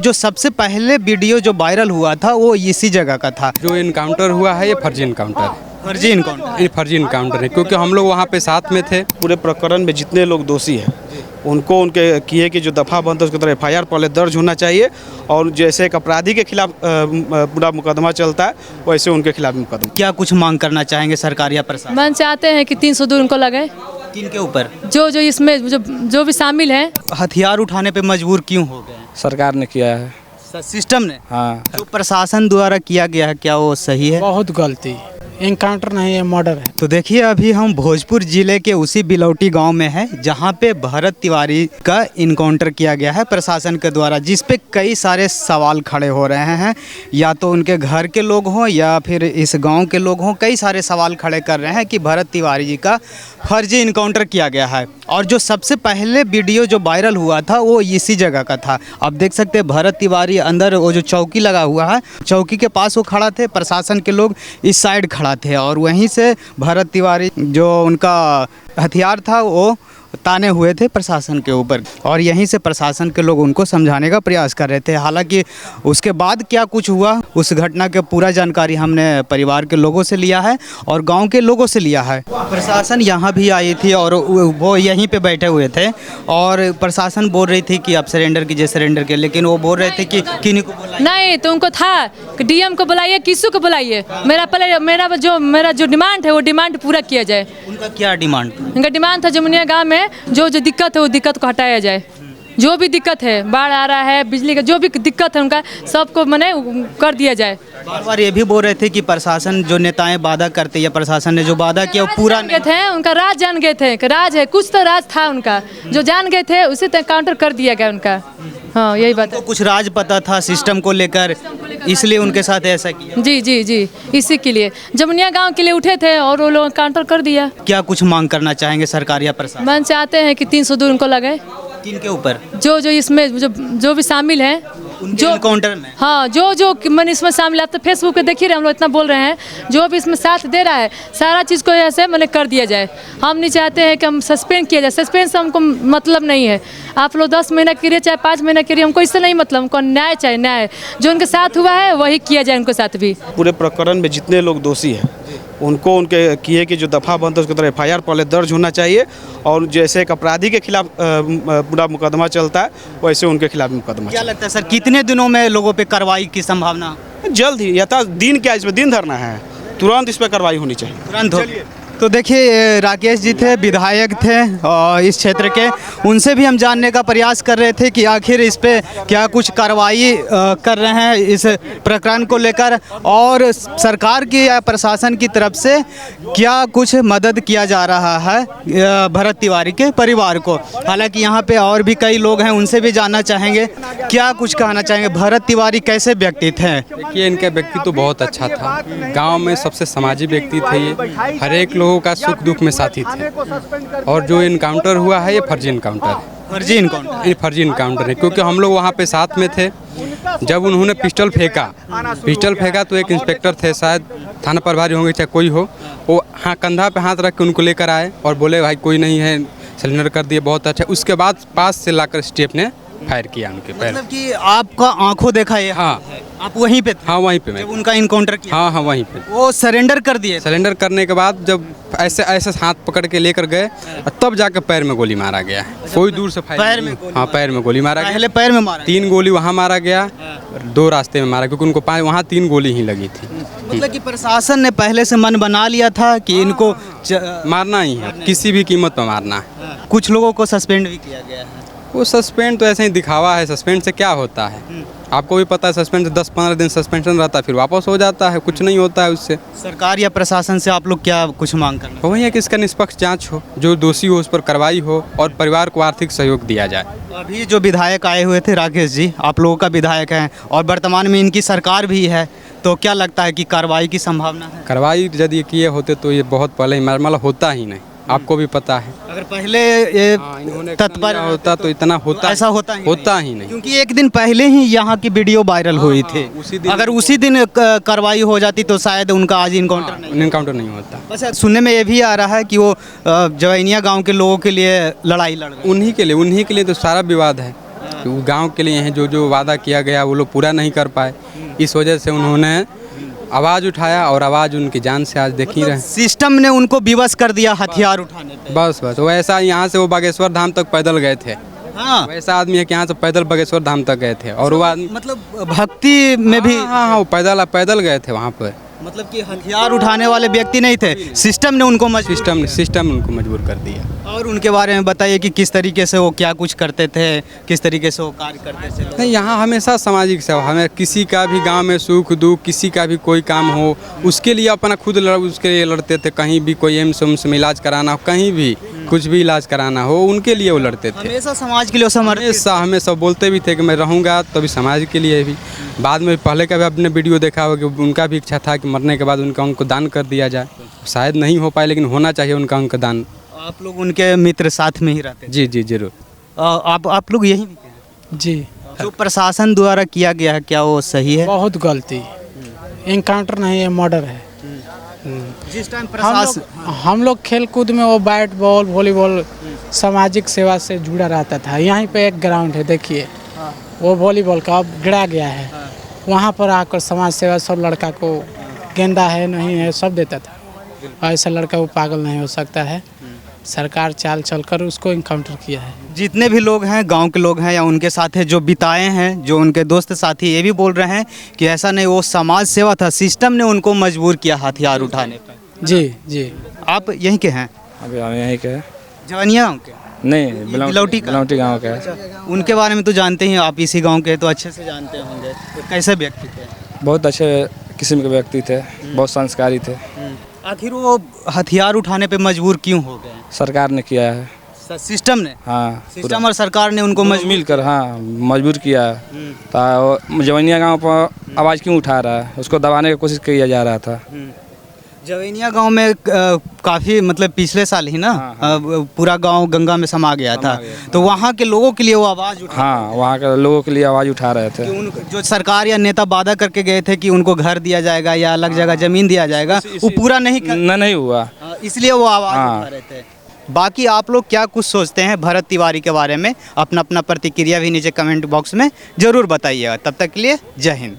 जो सबसे पहले वीडियो जो वायरल हुआ था वो इसी जगह का था। जो इनकाउंटर हुआ है ये फर्जी इनकाउंटर है। फर्जी इनकाउंटर, ये फर्जी इनकाउंटर है क्योंकि हम लोग वहाँ पे साथ में थे। पूरे प्रकरण में जितने लोग दोषी हैं उनको उनके किए की जो दफ़ा बनता है उसके तरह FIR पहले दर्ज होना चाहिए और जैसे एक अपराधी के खिलाफ पूरा मुकदमा चलता है वैसे उनके खिलाफ मुकदमा। क्या कुछ मांग करना चाहेंगे सरकार या प्रशासन? मन चाहते हैं कि 302 उनको लगे। किनके ऊपर? जो इसमें जो भी शामिल हैं। हथियार उठाने पे मजबूर क्यों हो गए? सरकार ने किया है, सिस्टम ने। हाँ। जो प्रशासन द्वारा किया गया है क्या वो सही है? बहुत गलती, इनकाउंटर नहीं है, मर्डर है। तो देखिए अभी हम भोजपुर जिले के उसी बिलौटी गांव में हैं जहां पे भरत तिवारी का इनकाउंटर किया गया है प्रशासन के द्वारा, जिस पे कई सारे सवाल खड़े हो रहे हैं। या तो उनके घर के लोग हों या फिर इस गांव के लोग हों, कई सारे सवाल खड़े कर रहे हैं कि भरत तिवारी जी का फर्जी इनकाउंटर किया गया है। और जो सबसे पहले वीडियो जो वायरल हुआ था वो इसी जगह का था। आप देख सकते हैं भरत तिवारी अंदर वो जो चौकी लगा हुआ है, चौकी के पास वो खड़ा थे, प्रशासन के लोग इस साइड खड़ा थे और वहीं से भरत तिवारी जो उनका हथियार था वो ताने हुए थे प्रशासन के ऊपर और यहीं से प्रशासन के लोग उनको समझाने का प्रयास कर रहे थे। हालांकि उसके बाद क्या कुछ हुआ उस घटना के पूरा जानकारी हमने परिवार के लोगों से लिया है और गांव के लोगों से लिया है। प्रशासन यहाँ भी आई थी और वो यहीं पे बैठे हुए थे और प्रशासन बोल रही थी कि आप सरेंडर कीजिए सरेंडर के, लेकिन वो बोल रहे थे कि किन्हीं को बुलाइए। नहीं तो उनको था कि DM को बुलाइए, किसू को बुलाइए, मेरा जो डिमांड है वो डिमांड पूरा किया जाए। उनका क्या डिमांड? उनका डिमांड था जमुनिया गाँव में जो दिक्कत है वो दिक्कत को हटाया जाए। जो भी दिक्कत है, बाढ़ आ रहा है, बिजली का जो भी दिक्कत है उनका सबको मने कर दिया जाए। बार बार ये भी बोल रहे थे कि प्रशासन जो नेताएं वादा करते या प्रशासन ने जो वादा किया वो पूरा नहीं थे। उनका राज जान गए थे कि राज है, कुछ तो राज था उनका, जो जान गए थे उसे तक काउंटर कर दिया गया उनका। हाँ यही बात है। कुछ राज पता था सिस्टम को लेकर, इसलिए उनके साथ ऐसा किया। जी इसी के लिए जमुनिया गांव के लिए उठे थे और वो लोग काउंटर कर दिया। क्या कुछ मांग करना चाहेंगे सरकार या प्रशासन? मन चाहते हैं कि 302 उनको लगे। किनके ऊपर? जो इसमें जो भी शामिल हैं जो इनकाउंटर में। हाँ जो मन इसमें शामिल है। आप तो फेसबुक पे देखिए हम लोग इतना बोल रहे हैं, जो भी इसमें साथ दे रहा है सारा चीज़ को ऐसे मैंने कर दिया जाए। हम नहीं चाहते हैं कि हम सस्पेंड किया जाए, सस्पेंड से हमको मतलब नहीं है। आप लोग 10 महीना करिए चाहे 5 महीना करिए, हमको इससे नहीं मतलब, हमको न्याय चाहिए। न्याय जो उनके साथ हुआ है वही किया जाए उनके साथ भी। पूरे प्रकरण में जितने लोग दोषी हैं उनको उनके किए की जो दफ़ा बनता है उसके तरह FIR पहले दर्ज होना चाहिए और जैसे एक अपराधी के खिलाफ पूरा मुकदमा चलता है वैसे उनके खिलाफ मुकदमा। क्या लगता है सर कितने दिनों में लोगों पे कार्रवाई की संभावना? जल्द ही, यथा दिन क्या इसमें दिन धरना है, तुरंत इस पर कार्रवाई होनी चाहिए, तुरंत हो। तो देखिए राकेश जी थे, विधायक थे इस क्षेत्र के, उनसे भी हम जानने का प्रयास कर रहे थे कि आखिर इस पे क्या कुछ कार्रवाई कर रहे हैं इस प्रकरण को लेकर और सरकार की या प्रशासन की तरफ से क्या कुछ मदद किया जा रहा है भरत तिवारी के परिवार को। हालांकि यहाँ पे और भी कई लोग हैं, उनसे भी जानना चाहेंगे क्या कुछ कहना चाहेंगे। भरत तिवारी कैसे व्यक्ति थे? देखिए इनका व्यक्ति तो बहुत अच्छा था, गाँव में सबसे समाजी व्यक्ति थे ये, हर एक लोगों का सुख दुख में साथी थे। और जो इनकाउंटर हुआ है ये फर्जी इनकाउंटर है। फर्जी इनकाउंटर? ये फर्जी इनकाउंटर है क्योंकि हम लोग वहाँ पे साथ में थे। जब उन्होंने पिस्टल फेंका तो एक इंस्पेक्टर थे, शायद थाना प्रभारी होंगे चाहे कोई हो, वो हाँ कंधा पे हाथ रख के उनको लेकर आए और बोले भाई कोई नहीं है, सिलेंडर कर दिए, बहुत अच्छा। उसके बाद पास से लाकर स्टेप ने फायर किया उनके पैर। मतलब कि आपका आंखों देखा ये? हाँ आप वहीं पे थे? हाँ वहीं पे मैं, जब उनका इनकाउंटर किया? हाँ वहीं पे। वो सरेंडर कर दिए? सरेंडर करने के बाद जब ऐसे हाथ पकड़ के लेकर गए तब जाकर पैर में गोली मारा गया। कोई दूर से पैर में? हाँ पैर में गोली मारा गया। पहले पैर में मारा? 3 गोली वहाँ मारा गया, 2 रास्ते में मारा क्योंकि उनको वहाँ 3 गोली ही लगी थी। मतलब कि प्रशासन ने पहले से मन बना लिया था कि इनको मारना ही है, किसी भी कीमत पर मारना है। कुछ लोगों को सस्पेंड भी किया गया है। वो सस्पेंड तो ऐसे ही दिखावा है, सस्पेंड से क्या होता है आपको भी पता है। सस्पेंड से 10-15 दिन सस्पेंशन रहता है, फिर वापस हो जाता है, कुछ नहीं होता है उससे। सरकार या प्रशासन से आप लोग क्या कुछ मांग करना? वही है कि इसका निष्पक्ष जांच हो, जो दोषी हो उस पर कार्रवाई हो और परिवार को आर्थिक सहयोग दिया जाए। अभी जो विधायक आए हुए थे राकेश जी, आप लोगों का विधायक हैं और वर्तमान में इनकी सरकार भी है, तो क्या लगता है कि कार्रवाई की संभावना है? कार्रवाई यदि किए होते तो ये बहुत पहले ही मतलब होता ही नहीं, आपको भी पता है। अगर पहले ये तत्पर होता तो इतना होता ऐसा होता ही नहीं, क्योंकि एक दिन पहले ही यहाँ की वीडियो वायरल हुई थी। अगर उसी दिन कार्रवाई हो जाती तो शायद उनका आज इनकाउंटर नहीं होता। बस सुनने में ये भी आ रहा है कि वो जवैनिया गांव के लोगों के लिए लड़ाई लड़ रहे हैं। उन्हीं के लिए तो सारा विवाद है। वो गांव के लिए हैं, जो जो वादा किया गया वो लोग पूरा नहीं कर पाए। इस वजह से उन्होंने आवाज़ उठाया और आवाज़ उनकी जान से आज देख ही रहे हैं। सिस्टम ने उनको विवश कर दिया हथियार उठाने पे। बस वैसा यहाँ से वो बागेश्वर धाम तक पैदल गए थे। हाँ, वैसा आदमी है कि यहाँ से पैदल बागेश्वर धाम तक गए थे और वो आदमी मतलब भक्ति में भी हाँ वो पैदल गए थे वहाँ पर। मतलब कि हथियार उठाने वाले व्यक्ति नहीं थे, सिस्टम ने उनको सिस्टम उनको मजबूर कर दिया। और उनके बारे में बताइए कि किस तरीके से वो क्या कुछ करते थे, किस तरीके से वो कार्य करते थे। नहीं, यहाँ हमेशा सामाजिक सेवा, हमें किसी का भी गांव में सुख दुख, किसी का भी कोई काम हो उसके लिए अपना खुद उसके लिए लड़ते थे। कहीं भी कोई एम्स उम्स में इलाज कराना हो, कहीं भी कुछ भी इलाज कराना हो, उनके लिए वो लड़ते थे। हमेशा समाज के लिए समर्पित। हमेशा बोलते भी थे कि मैं रहूँगा तो भी समाज के लिए भी। बाद में पहले का भी आपने वीडियो देखा होगा कि उनका भी इच्छा था कि मरने के बाद उनका अंग को दान कर दिया जाए। शायद नहीं हो पाए लेकिन होना चाहिए उनका अंग का दान। आप लोग उनके मित्र साथ में ही रहते थे? जी जी जरूर। आप लोग यही जी, जो प्रशासन द्वारा किया गया है क्या वो सही है? बहुत गलती। इनकाउंटर नहीं है, मर्डर है। जिस टाइम प्रशासन हम लोग खेल कूद में वो बैट बॉल वॉलीबॉल सामाजिक सेवा से जुड़ा रहता था। यहीं पे एक ग्राउंड है, देखिए वो वॉलीबॉल का अब गिरा गया है। वहाँ पर आकर समाज सेवा सब लड़का को गेंदा है नहीं है सब देता था। ऐसा लड़का वो पागल नहीं हो सकता है। सरकार चाल चलकर उसको इनकाउंटर किया है। जितने भी लोग हैं, गांव के लोग हैं या उनके साथ है जो बिताए हैं, जो उनके दोस्त साथी, ये भी बोल रहे हैं कि ऐसा नहीं, वो समाज सेवा था, सिस्टम ने उनको मजबूर किया हथियार उठाने पर। जी जी। आप यहीं के हैं? अभी हम यहीं के हैं। जवनिया गाँव के? नहीं, बिलौटी का? बिलौटी गाँव के हैं। उनके बारे में तो जानते ही, आप इसी गांव के तो अच्छे से जानते होंगे। तो कैसे व्यक्ति थे? बहुत अच्छे किस्म के व्यक्ति थे, बहुत संस्कारी थे। आखिर वो हथियार उठाने पे मजबूर क्यों हो गए? सरकार ने किया है। सिस्टम ने? हाँ, सिस्टम और सरकार ने उनको मजबूर मिलकर हाँ मजबूर किया है। तो जवनिया गाँव पर आवाज़ क्यों उठा रहा है, उसको दबाने की कोशिश किया जा रहा था। जवैनिया गांव में काफ़ी मतलब पिछले साल ही ना पूरा गांव गंगा में समा गया था, तो वहाँ के लोगों के लिए वो आवाज़ उठा, हाँ वहाँ के लोगों के लिए आवाज़ उठा रहे थे। कि उन जो सरकार या नेता वादा करके गए थे कि उनको घर दिया जाएगा या अलग जगह ज़मीन दिया जाएगा, वो पूरा नहीं हुआ, इसलिए वो आवाज़ उठा रहे थे। बाकी आप लोग क्या कुछ सोचते हैं भरत तिवारी के बारे में, अपना अपना प्रतिक्रिया भी नीचे कमेंट बॉक्स में ज़रूर बताइएगा। तब तक के लिए जय हिंद।